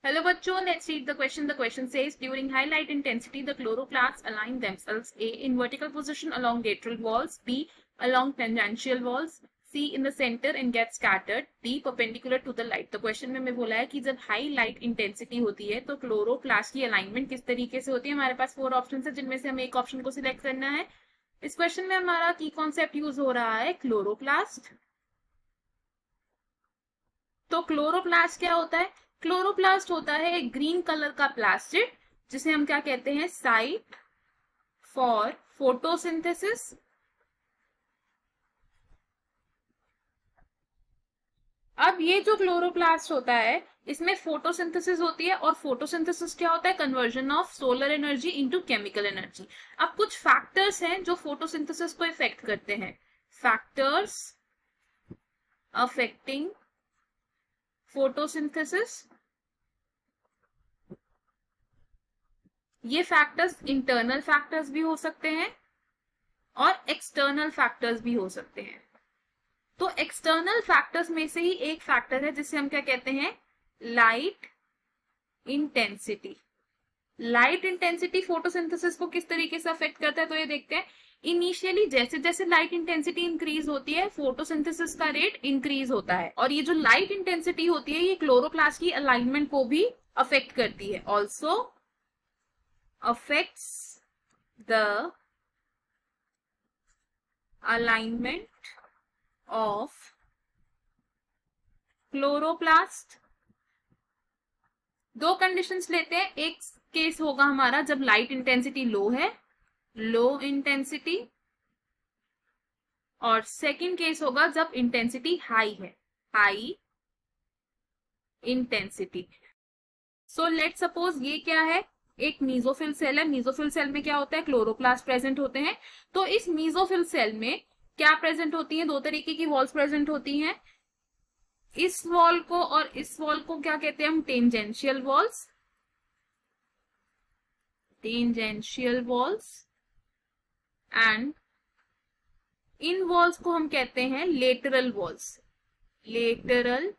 Hello bachcho, let's read the question. The question says during high light intensity the chloroplasts align themselves A in vertical position along lateral walls, B along tangential walls, C in the center and get scattered, D perpendicular to the light. तो question में मैं बोला है कि जब high light intensity होती है तो क्लोरोप्लास्ट की अलाइनमेंट किस तरीके से होती है। हमारे पास 4 ऑप्शन है जिनमें से हमें एक ऑप्शन को सिलेक्ट करना है। इस क्वेश्चन में हमारा की कॉन्सेप्ट यूज हो रहा है क्लोरोप्लास्ट। तो क्लोरोप्लास्ट क्या होता है? क्लोरोप्लास्ट होता है एक ग्रीन कलर का प्लास्टिड जिसे हम क्या कहते हैं, साइट फॉर फोटोसिंथेसिस। अब ये जो क्लोरोप्लास्ट होता है इसमें फोटोसिंथेसिस होती है और फोटोसिंथेसिस क्या होता है, conversion of solar energy into chemical energy. अब कुछ फैक्टर्स हैं जो फोटोसिंथेसिस को इफेक्ट करते हैं। फैक्टर्स अफेक्टिंग फोटोसिंथेसिस, ये फैक्टर्स इंटरनल फैक्टर्स भी हो सकते हैं और एक्सटर्नल फैक्टर्स भी हो सकते हैं। तो एक्सटर्नल फैक्टर्स में से ही एक फैक्टर है जिसे हम क्या कहते हैं, light intensity. Light intensity photosynthesis को किस तरीके से अफेक्ट करता है तो ये देखते हैं। इनिशियली जैसे जैसे लाइट इंटेंसिटी इंक्रीज होती है फोटोसिंथेसिस का रेट इंक्रीज होता है और ये जो लाइट इंटेंसिटी होती है ये क्लोरोप्लास्ट की अलाइनमेंट को भी अफेक्ट करती है। Also affects the alignment of chloroplast। दो कंडीशंस लेते हैं। एक केस होगा हमारा जब लाइट इंटेंसिटी लो है, लो इंटेंसिटी, और सेकंड केस होगा जब इंटेंसिटी हाई है, high intensity. So let suppose ये क्या है, एक मीजोफिल सेल है। मीजोफिल सेल में क्या होता है, क्लोरोप्लास्ट प्रेजेंट होते हैं। तो इस मीजोफिल सेल में क्या प्रेजेंट होती है, दो तरीके की वॉल्स प्रेजेंट होती हैं। इस वॉल को और इस वॉल को क्या कहते हैं हम, tangential walls, tangential walls. And in walls को हम कहते हैं लेटरल वॉल्स, लेटरल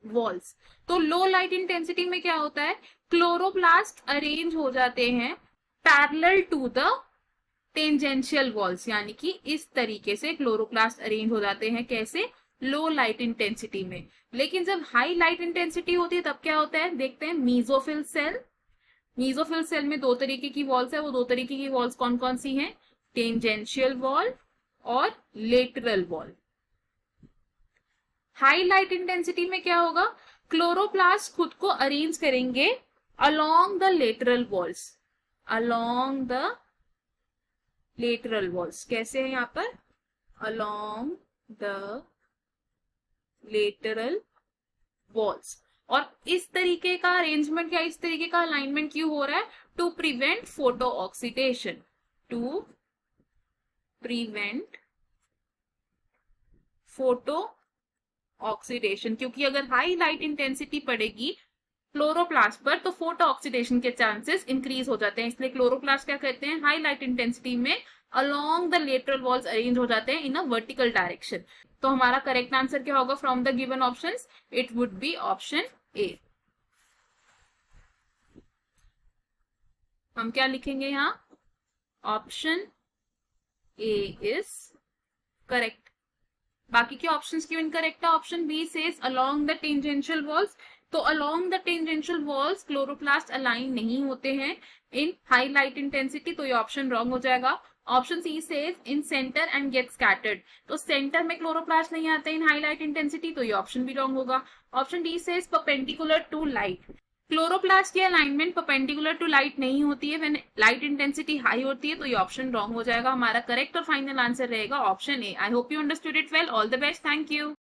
वॉल्स। तो लो लाइट इंटेंसिटी में क्या होता है, क्लोरोप्लास्ट अरेंज हो जाते हैं parallel to the tangential walls, यानी कि इस तरीके से क्लोरोप्लास्ट अरेंज हो जाते हैं। कैसे, लो लाइट इंटेंसिटी में। लेकिन जब हाई लाइट इंटेंसिटी होती है तब क्या होता है, देखते हैं। मीजोफिल सेल, मीजोफिल सेल में दो तरीके की वॉल्स है। वो दो तरीके की वॉल्स कौन कौन सी हैं, टेंजेंशियल वॉल और lateral wall. High light intensity में क्या होगा, क्लोरोप्लास्ट खुद को अरेंज करेंगे along the lateral walls, along the lateral walls. कैसे है यहाँ पर, अलोंग द लेटरल वॉल्स। और इस तरीके का अरेंजमेंट या इस तरीके का अलाइनमेंट क्यों हो रहा है, to prevent photo oxidation, to prevent photo oxidation. क्योंकि अगर हाई लाइट इंटेंसिटी पड़ेगी क्लोरोप्लास्ट पर तो फोटो ऑक्सीडेशन के चांसेस इंक्रीज हो जाते हैं। इसलिए क्लोरोप्लास्ट क्या करते हैं, हाई लाइट इंटेंसिटी में along the lateral walls arrange हो जाते हैं इन अ वर्टिकल डायरेक्शन। तो हमारा करेक्ट आंसर क्या होगा from the given options, it would be option A. हम क्या लिखेंगे यहाँ, ऑप्शन ए इज करेक्ट। बाकी के ऑप्शंस क्यों इनकरेक्ट है, option B says along the tangential walls. तो along the tangential walls chloroplast align नहीं होते हैं इन हाई लाइट इंटेंसिटी, तो ये ऑप्शन रॉन्ग हो जाएगा। Option C says in centre and get scattered, तो सेंटर में क्लोरोप्लास्ट नहीं आते इन हाई लाइट इंटेंसिटी, तो ये ऑप्शन भी रॉन्ग होगा। Option D says perpendicular to light, chloroplast की अलाइनमेंट परपेंडिकुलर टू लाइट नहीं होती है, व्हेन लाइट इंटेंसिटी हाई होती है, तो ये ऑप्शन रॉन्ग हो जाएगा। हमारा करेक्ट और फाइनल आंसर रहेगा option A. I hope you understood it well. All the best, thank you.